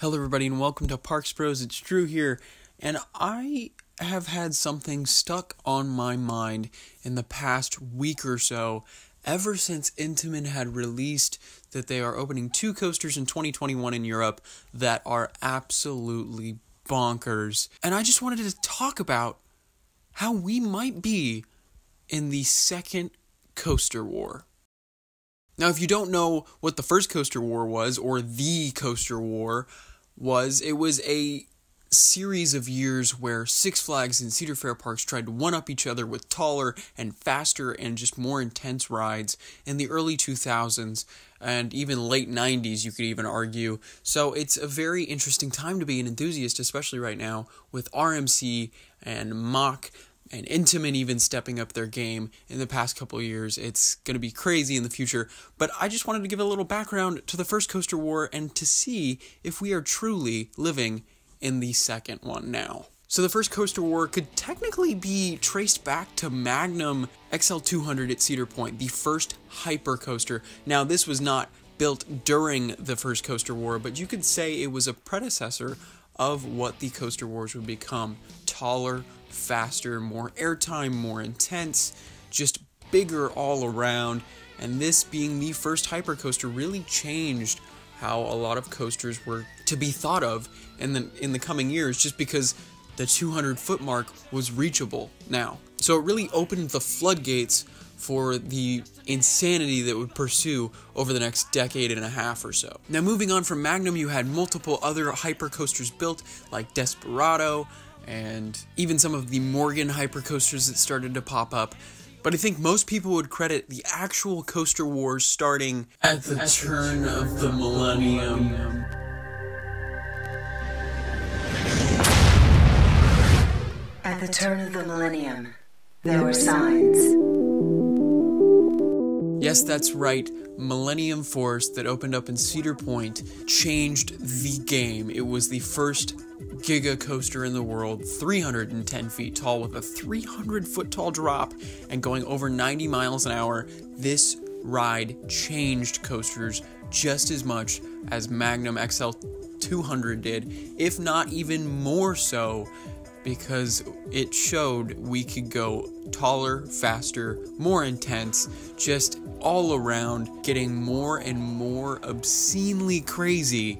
Hello everybody and welcome to Parks Bros. It's Drew here, and I have had something stuck on my mind in the past week or so, ever since Intamin had released that they are opening 2 coasters in 2021 in Europe that are absolutely bonkers. And I just wanted to talk about how we might be in the second coaster war. Now, if you don't know what the first coaster war was, or the coaster war was, it was a series of years where Six Flags and Cedar Fair parks tried to one-up each other with taller and faster and just more intense rides in the early 2000s and even late 90s, you could even argue. So it's a very interesting time to be an enthusiast, especially right now with RMC and Mach and Intamin even stepping up their game in the past couple of years. It's going to be crazy in the future. But I just wanted to give a little background to the first coaster war and to see if we are truly living in the second one now. So the first coaster war could technically be traced back to Magnum XL200 at Cedar Point, the first hyper coaster. Now, this was not built during the first coaster war, but you could say it was a predecessor of what the coaster wars would become. Taller, faster, more airtime, more intense, just bigger all around. And this being the first hypercoaster really changed how a lot of coasters were to be thought of in the coming years, just because the 200-foot mark was reachable now. So it really opened the floodgates for the insanity that would pursue over the next decade and a half or so. Now, moving on from Magnum, you had multiple other hypercoasters built, like Desperado, and even some of the Morgan hypercoasters that started to pop up. But I think most people would credit the actual coaster wars starting at the turn of the millennium. At the turn of the millennium, there were signs. Yes, that's right. Millennium Force that opened up in Cedar Point changed the game. It was the first giga coaster in the world, 310 feet tall with a 300-foot tall drop and going over 90 miles an hour. This ride changed coasters just as much as Magnum XL200 did, if not even more so, because it showed we could go taller, faster, more intense, just all around, getting more and more obscenely crazy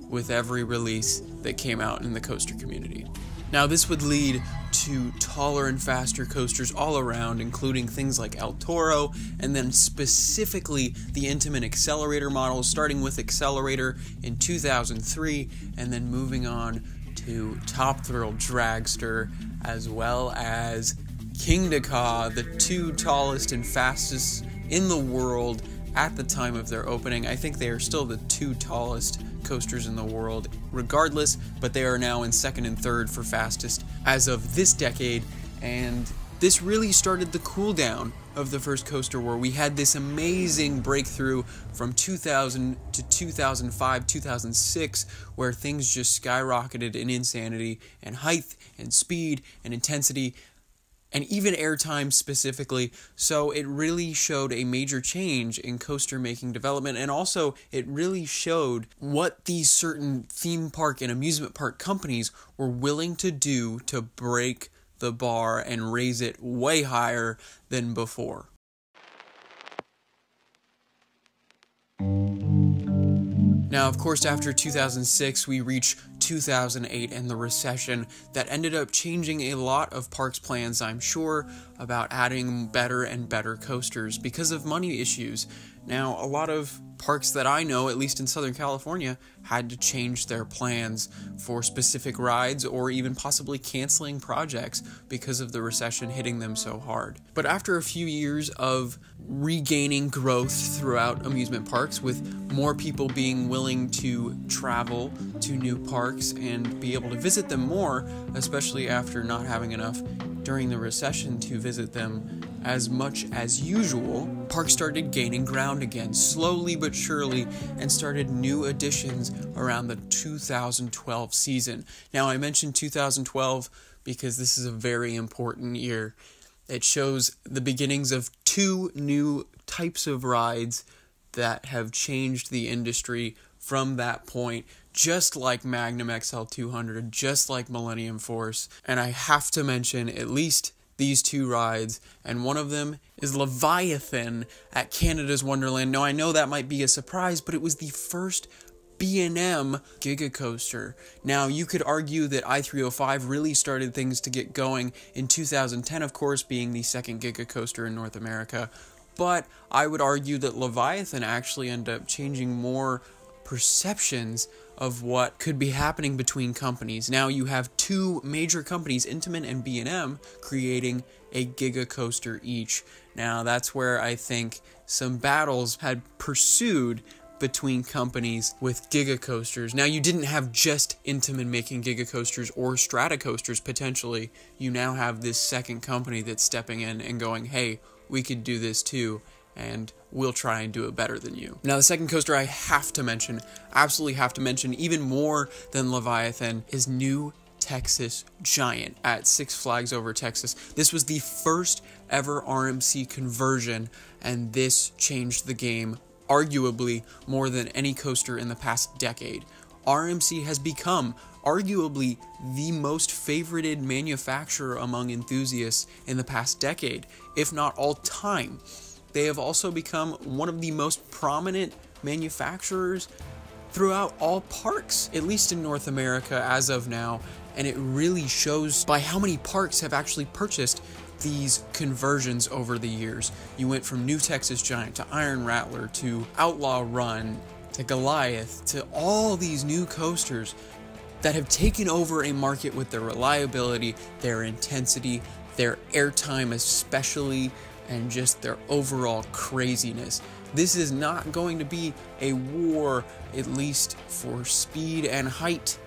with every release that came out in the coaster community. Now, this would lead to taller and faster coasters all around, including things like El Toro, and then specifically the Intamin Accelerator model, starting with Accelerator in 2003, and then moving on to Top Thrill Dragster, as well as King Dakar, the 2 tallest and fastest in the world at the time of their opening. I think they are still the 2 tallest coasters in the world regardless, but they are now in second and third for fastest as of this decade. And this really started the cool down of the first coaster war. We had this amazing breakthrough from 2000 to 2005, 2006, where things just skyrocketed in insanity and height and speed and intensity, and even airtime specifically. So it really showed a major change in coaster making development, and also it really showed what these certain theme park and amusement park companies were willing to do to break the bar and raise it way higher than before. Now, of course, after 2006, we reach 2008 and the recession that ended up changing a lot of parks' plans, I'm sure, about adding better and better coasters because of money issues. Now, a lot of parks that I know, at least in Southern California, had to change their plans for specific rides or even possibly canceling projects because of the recession hitting them so hard. But after a few years of regaining growth throughout amusement parks, with more people being willing to travel to new parks and be able to visit them more, especially after not having enough during the recession to visit them as much as usual, parks started gaining ground again, slowly but surely, and started new additions around the 2012 season. Now, I mentioned 2012 because this is a very important year. It shows the beginnings of 2 new types of rides that have changed the industry from that point, just like Magnum XL 200, just like Millennium Force. And I have to mention at least these two rides, and one of them is Leviathan at Canada's Wonderland. Now, I know that might be a surprise, but it was the first B&M Giga Coaster. Now, you could argue that I-305 really started things to get going in 2010, of course, being the second Giga Coaster in North America, but I would argue that Leviathan actually ended up changing more perceptions of what could be happening between companies. Now you have two major companies, Intamin and B&M, creating a Giga Coaster each. Now that's where I think some battles had pursued between companies with Giga Coasters. Now you didn't have just Intamin making Giga Coasters or Strata Coasters potentially. You now have this second company that's stepping in and going, hey, we could do this too, and we'll try and do it better than you. Now, the second coaster I have to mention, absolutely have to mention, even more than Leviathan, is New Texas Giant at Six Flags Over Texas. This was the first ever RMC conversion, and this changed the game arguably more than any coaster in the past decade. RMC has become arguably the most favorited manufacturer among enthusiasts in the past decade, if not all time. They have also become one of the most prominent manufacturers throughout all parks, at least in North America as of now, and it really shows by how many parks have actually purchased these conversions over the years. You went from New Texas Giant to Iron Rattler to Outlaw Run to Goliath to all these new coasters that have taken over a market with their reliability, their intensity, their airtime especially, and just their overall craziness. This is not going to be a war, at least for speed and height,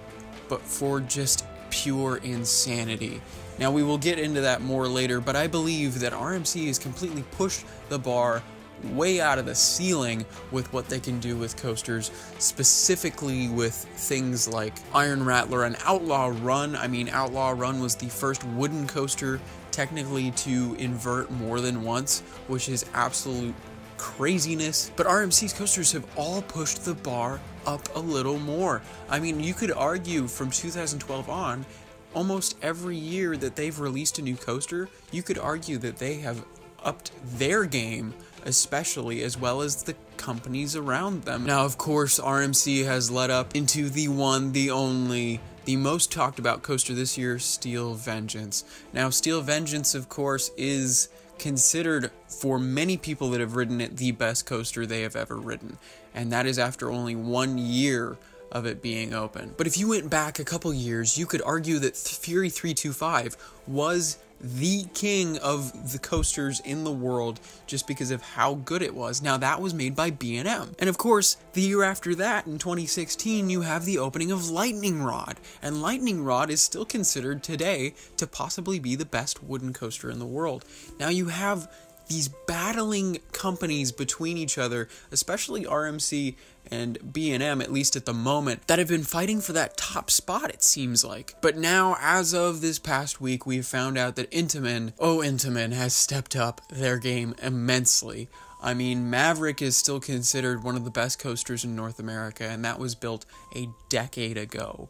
but for just pure insanity. Now, we will get into that more later, but I believe that RMC has completely pushed the bar way out of the ceiling with what they can do with coasters, specifically with things like Iron Rattler and Outlaw Run. I mean, Outlaw Run was the first wooden coaster technically to invert more than once, which is absolute craziness. But RMC's coasters have all pushed the bar up a little more. I mean, you could argue from 2012 on, almost every year that they've released a new coaster, you could argue that they have upped their game, especially, as well as the companies around them. Now, of course, RMC has led up into the one, the only, the most talked about coaster this year, Steel Vengeance. Now, Steel Vengeance, of course, is considered, for many people that have ridden it, the best coaster they have ever ridden. And that is after only 1 year of it being open. But if you went back a couple years, you could argue that Fury 325 was the king of the coasters in the world just because of how good it was. Now, that was made by B&M. And of course, the year after that, in 2016, you have the opening of Lightning Rod. And Lightning Rod is still considered today to possibly be the best wooden coaster in the world. Now, you have these battling companies between each other, especially RMC and B&M, at least at the moment, that have been fighting for that top spot, it seems like. But now, as of this past week, we've found out that Intamin has stepped up their game immensely. I mean, Maverick is still considered one of the best coasters in North America, and that was built a decade ago.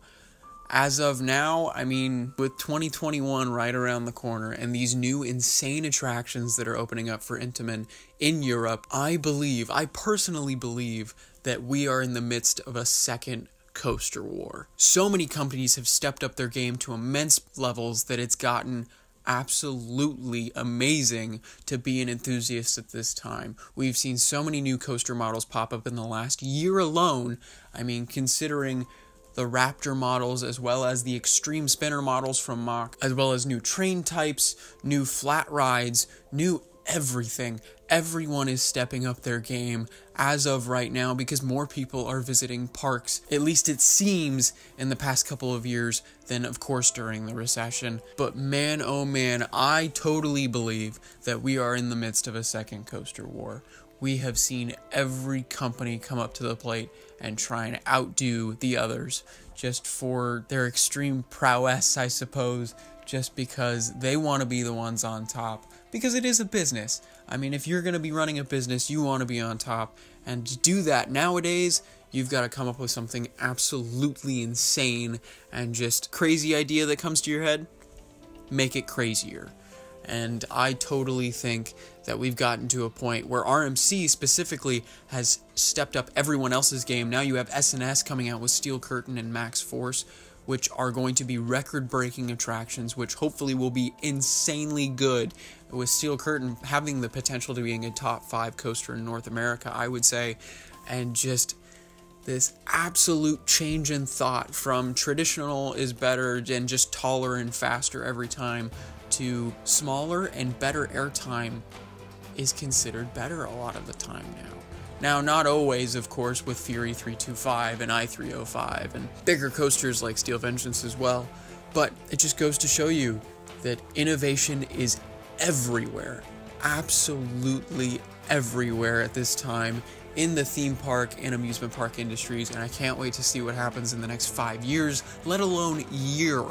As of now, I mean, with 2021 right around the corner and these new insane attractions that are opening up for Intamin in Europe, I personally believe that we are in the midst of a second coaster war. So many companies have stepped up their game to immense levels that it's gotten absolutely amazing to be an enthusiast at this time. We've seen so many new coaster models pop up in the last year alone. I mean, considering the Raptor models, as well as the Extreme Spinner models from Mach, as well as new train types, new flat rides, new everything. Everyone is stepping up their game as of right now because more people are visiting parks, at least it seems, in the past couple of years than, of course, during the recession. But man, oh man, I totally believe that we are in the midst of a second coaster war. We have seen every company come up to the plate and try and outdo the others just for their extreme prowess, I suppose, just because they want to be the ones on top. Because it is a business. I mean, if you're going to be running a business, you want to be on top. And to do that nowadays, you've got to come up with something absolutely insane and just crazy idea that comes to your head, make it crazier. And I totally think that we've gotten to a point where RMC specifically has stepped up everyone else's game. Now you have SNS coming out with Steel Curtain and Max Force, which are going to be record-breaking attractions, which hopefully will be insanely good, with Steel Curtain having the potential to being a top 5 coaster in North America, I would say. And just this absolute change in thought from traditional is better and just taller and faster every time to smaller and better airtime is considered better a lot of the time now. Now, not always, of course, with Fury 325 and I-305 and bigger coasters like Steel Vengeance as well, but it just goes to show you that innovation is everywhere, absolutely everywhere at this time in the theme park and amusement park industries, and I can't wait to see what happens in the next 5 years, let alone year.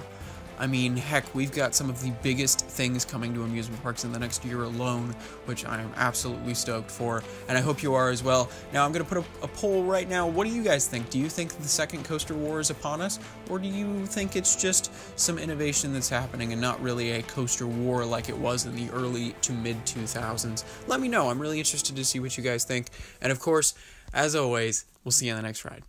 I mean, heck, we've got some of the biggest things coming to amusement parks in the next year alone, which I am absolutely stoked for, and I hope you are as well. Now, I'm going to put a poll right now. What do you guys think? Do you think the second coaster war is upon us, or do you think it's just some innovation that's happening and not really a coaster war like it was in the early to mid-2000s? Let me know. I'm really interested to see what you guys think, and of course, as always, we'll see you on the next ride.